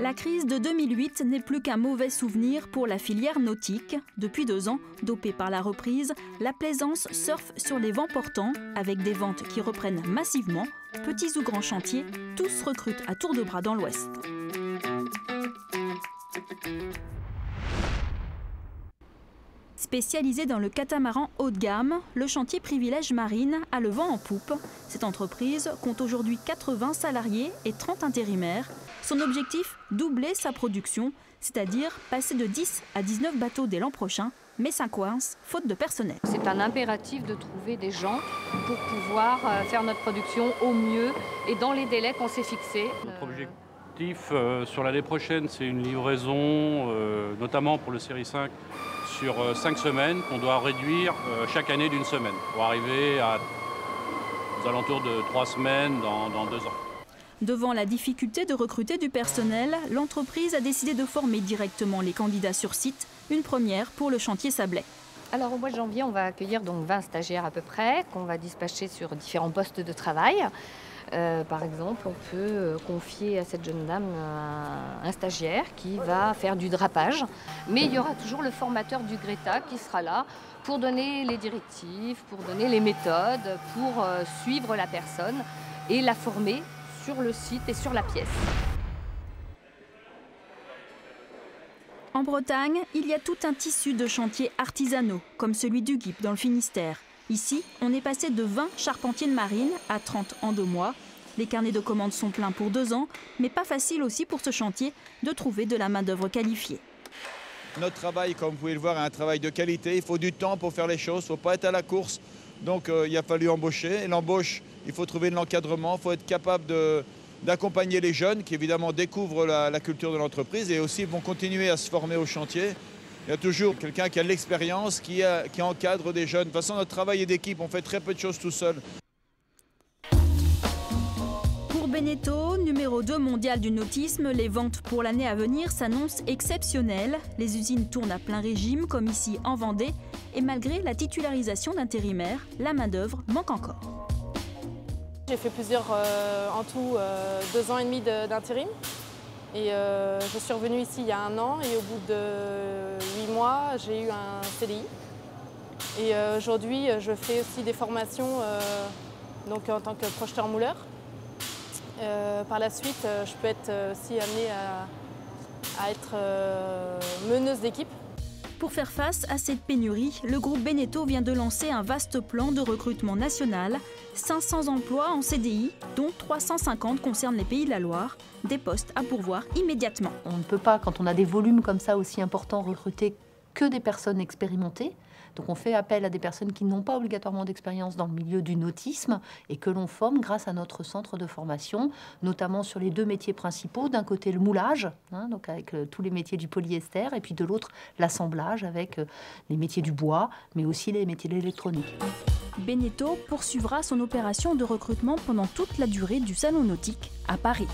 La crise de 2008 n'est plus qu'un mauvais souvenir pour la filière nautique. Depuis 2 ans, dopée par la reprise, la plaisance surfe sur les vents portants avec des ventes qui reprennent massivement. Petits ou grands chantiers, tous recrutent à tour de bras dans l'Ouest. Spécialisé dans le catamaran haut de gamme, le chantier Privilège Marine a le vent en poupe. Cette entreprise compte aujourd'hui 80 salariés et 30 intérimaires. Son objectif, doubler sa production, c'est-à-dire passer de 10 à 19 bateaux dès l'an prochain. Mais ça coince, faute de personnel. C'est un impératif de trouver des gens pour pouvoir faire notre production au mieux et dans les délais qu'on s'est fixés. Notre objectif sur l'année prochaine, c'est une livraison, notamment pour le série 5, sur 5 semaines, qu'on doit réduire chaque année d'1 semaine, pour arriver aux alentours de 3 semaines dans 2 ans. Devant la difficulté de recruter du personnel, l'entreprise a décidé de former directement les candidats sur site, une première pour le chantier Sablé. Alors au mois de janvier, on va accueillir donc 20 stagiaires à peu près, qu'on va dispatcher sur différents postes de travail. Par exemple, on peut confier à cette jeune dame un stagiaire qui va faire du drapage. Mais il y aura toujours le formateur du Greta qui sera là pour donner les directives, pour donner les méthodes, pour suivre la personne et la former sur le site et sur la pièce. En Bretagne, il y a tout un tissu de chantiers artisanaux, comme celui du Guip dans le Finistère. Ici, on est passé de 20 charpentiers de marine à 30 en 2 mois. Les carnets de commandes sont pleins pour 2 ans, mais pas facile aussi pour ce chantier de trouver de la main-d'œuvre qualifiée. Notre travail, comme vous pouvez le voir, est un travail de qualité. Il faut du temps pour faire les choses, il ne faut pas être à la course. Donc il a fallu embaucher. Et l'embauche, il faut trouver de l'encadrement, il faut être capable d'accompagner les jeunes qui évidemment découvrent la culture de l'entreprise et aussi vont continuer à se former au chantier. Il y a toujours quelqu'un qui a de l'expérience, qui encadre des jeunes. De toute façon, notre travail est d'équipe, on fait très peu de choses tout seul. Pour Beneteau, numéro 2 mondial du nautisme, les ventes pour l'année à venir s'annoncent exceptionnelles. Les usines tournent à plein régime, comme ici en Vendée. Et malgré la titularisation d'intérimaires, la main-d'œuvre manque encore. J'ai fait en tout 2 ans et demi d'intérim. Et je suis revenue ici il y a 1 an et au bout de 8 mois, j'ai eu un CDI. Et aujourd'hui, je fais aussi des formations donc en tant que projeteur-mouleur. Par la suite, je peux être aussi amenée à être meneuse d'équipe. Pour faire face à cette pénurie, le groupe Beneteau vient de lancer un vaste plan de recrutement national. 500 emplois en CDI, dont 350 concernent les Pays de la Loire. Des postes à pourvoir immédiatement. On ne peut pas, quand on a des volumes comme ça aussi importants, recruter que des personnes expérimentées. Donc on fait appel à des personnes qui n'ont pas obligatoirement d'expérience dans le milieu du nautisme et que l'on forme grâce à notre centre de formation, notamment sur les 2 métiers principaux. D'un côté le moulage, donc avec tous les métiers du polyester, et puis de l'autre l'assemblage avec les métiers du bois, mais aussi les métiers de l'électronique. Beneteau poursuivra son opération de recrutement pendant toute la durée du Salon nautique à Paris.